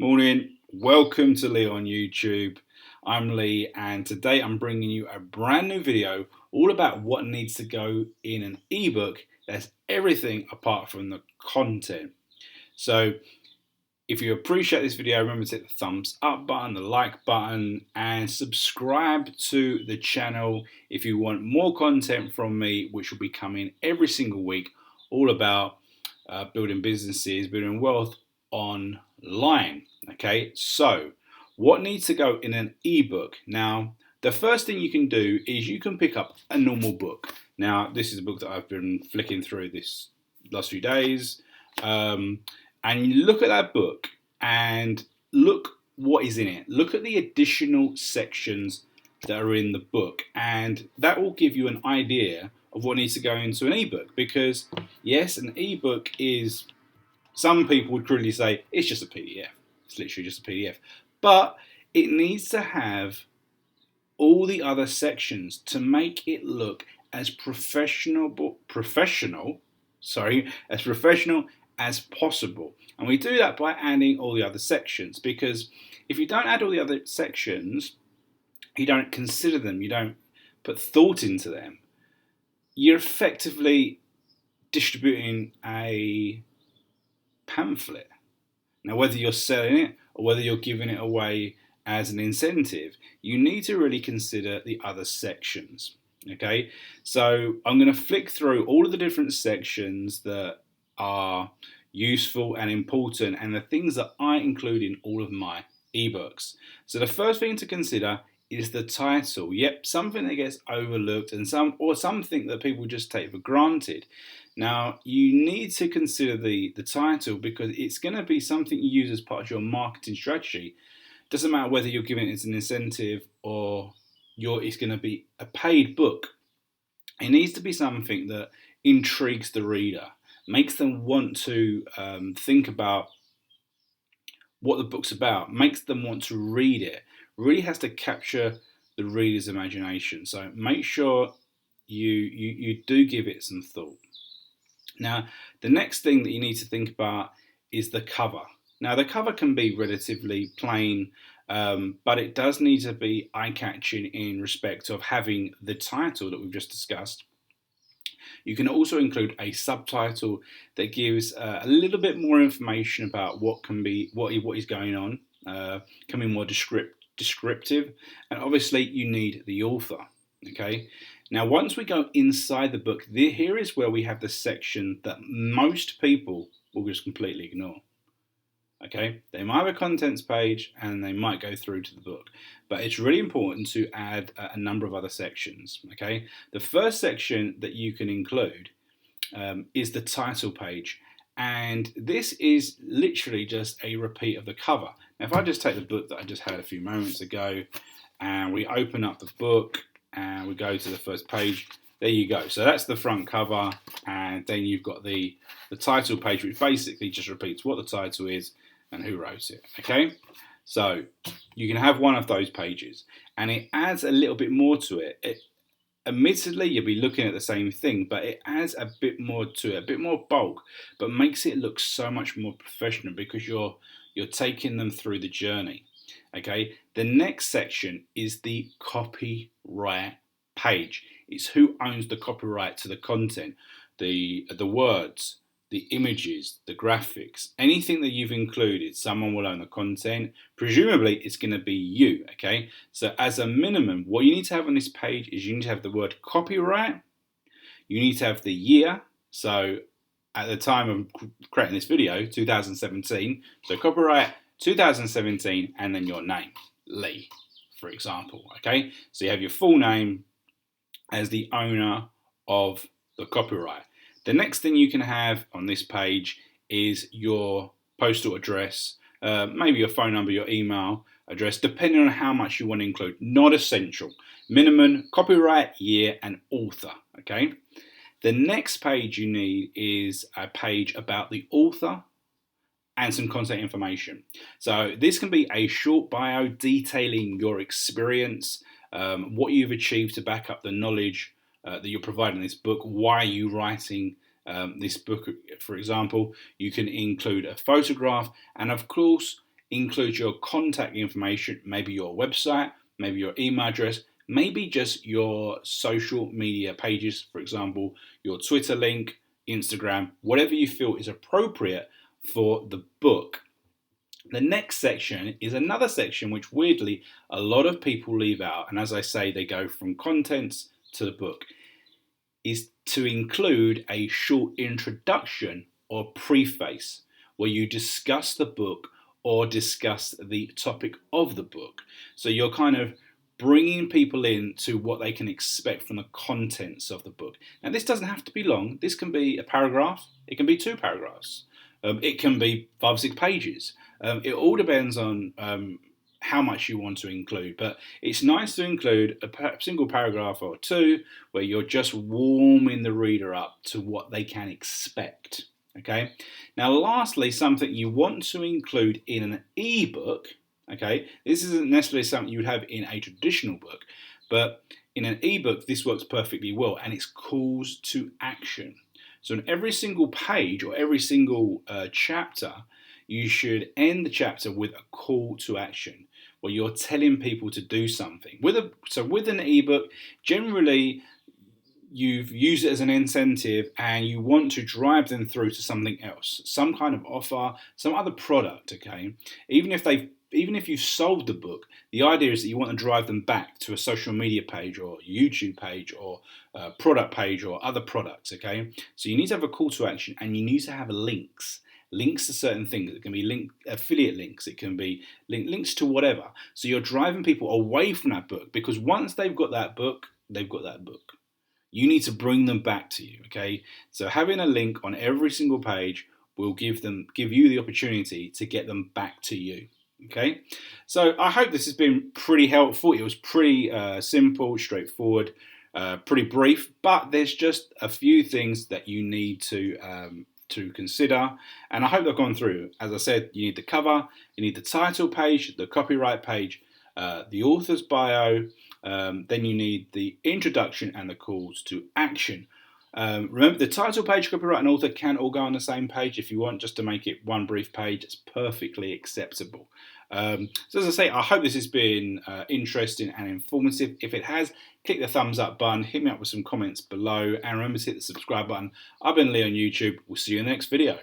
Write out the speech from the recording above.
Morning, welcome to Leigh on YouTube. I'm Leigh and today I'm bringing you a brand new video all about what needs to go in an ebook that's everything apart from the content. So if you appreciate this video, remember to hit the thumbs up button, the like button, and subscribe to the channel if you want more content from me, which will be coming every single week, all about building businesses, building wealth online. Okay, so what needs to go in an ebook? Now, the first thing you can do is you can pick up a normal book. Now, this is a book that I've been flicking through this last few days. And you look at that book and look what is in it. Look at the additional sections that are in the book, and that will give you an idea of what needs to go into an ebook. Because yes, an ebook is, some people would crudely say it's just a PDF. It's literally just a PDF, but it needs to have all the other sections to make it look as professional as possible. And we do that by adding all the other sections, because if you don't add all the other sections, you don't consider them, you don't put thought into them, you're effectively distributing a pamphlet. Now, whether you're selling it or whether you're giving it away as an incentive, you need to really consider the other sections. Okay, so I'm going to flick through all of the different sections that are useful and important, and the things that I include in all of my ebooks. So the first thing to consider is the title. Yep, something that gets overlooked and something that people just take for granted. Now, you need to consider the title, because it's going to be something you use as part of your marketing strategy. Doesn't matter whether you're giving it as an incentive or it's going to be a paid book. It needs to be something that intrigues the reader, makes them want to think about what the book's about, makes them want to read it. Really has to capture the reader's imagination. So make sure you do give it some thought. Now, the next thing that you need to think about is the cover. Now, the cover can be relatively plain, but it does need to be eye-catching in respect of having the title that we've just discussed. You can also include a subtitle that gives a little bit more information about what is going on, can be more descriptive, and obviously you need the author. Okay. Now, once we go inside the book, here is where we have the section that most people will just completely ignore. Okay, they might have a contents page and they might go through to the book, but it's really important to add a number of other sections. Okay, the first section that you can include is the title page, and this is literally just a repeat of the cover. Now, if I just take the book that I just had a few moments ago and we open up the book and we go to the first page, there you go. So that's the front cover, and then you've got the title page, which basically just repeats what the title is and who wrote it. Okay, so you can have one of those pages, and it adds a little bit more to it. Admittedly, you'll be looking at the same thing, but it adds a bit more to it, a bit more bulk, but makes it look so much more professional, because you're taking them through the journey. Okay, the next section is the copyright page. It's who owns the copyright to the content, the words, the images, the graphics, anything that you've included. Someone will own the content. Presumably it's going to be you. Okay, so as a minimum, what you need to have on this page is you need to have the word copyright, you need to have the year, so at the time of creating this video, 2017, so copyright 2017, and then your name, Leigh, for example. Okay, so you have your full name as the owner of the copyright. The next thing you can have on this page is your postal address, maybe your phone number, your email address, depending on how much you want to include. Not essential. Minimum, copyright, year, and author. Okay. The next page you need is a page about the author and some contact information. So this can be a short bio detailing your experience, what you've achieved to back up the knowledge that you're providing in this book, why are you writing this book, for example. You can include a photograph, and of course, include your contact information, maybe your website, maybe your email address, maybe just your social media pages, for example, your Twitter link, Instagram, whatever you feel is appropriate for the book. The next section is another section which weirdly a lot of people leave out, and as I say, they go from contents to the book, is to include a short introduction or preface where you discuss the book or discuss the topic of the book. So you're kind of bringing people in to what they can expect from the contents of the book. Now, this doesn't have to be long. This can be a paragraph. It can be 2 paragraphs. It can be 5 or 6 pages. It all depends on how much you want to include, but it's nice to include a single paragraph or 2 where you're just warming the reader up to what they can expect. Okay. Now, lastly, something you want to include in an ebook. Okay, this isn't necessarily something you would have in a traditional book, but in an ebook, this works perfectly well, and it's calls to action. So in every single page or every single chapter, you should end the chapter with a call to action where you're telling people to do something. So with an ebook, generally you've used it as an incentive and you want to drive them through to something else, some kind of offer, some other product. Okay, even if you've sold the book, the idea is that you want to drive them back to a social media page or YouTube page or a product page or other products, okay? So you need to have a call to action and you need to have links. Links to certain things. It can be affiliate links. It can be links to whatever. So you're driving people away from that book because once they've got that book, they've got that book. You need to bring them back to you, okay? So having a link on every single page will give you the opportunity to get them back to you. Okay, so I hope this has been pretty helpful. It was pretty simple, straightforward, pretty brief, but there's just a few things that you need to consider, and I hope they've gone through. As I said, you need the cover, you need the title page, the copyright page, the author's bio, then you need the introduction and the calls to action. Remember, the title page, copyright, and author can all go on the same page. If you want just to make it one brief page, it's perfectly acceptable. So as I say, I hope this has been interesting and informative. If it has, click the thumbs up button, hit me up with some comments below, and remember to hit the subscribe button. I've been Leigh on YouTube. We'll see you in the next video.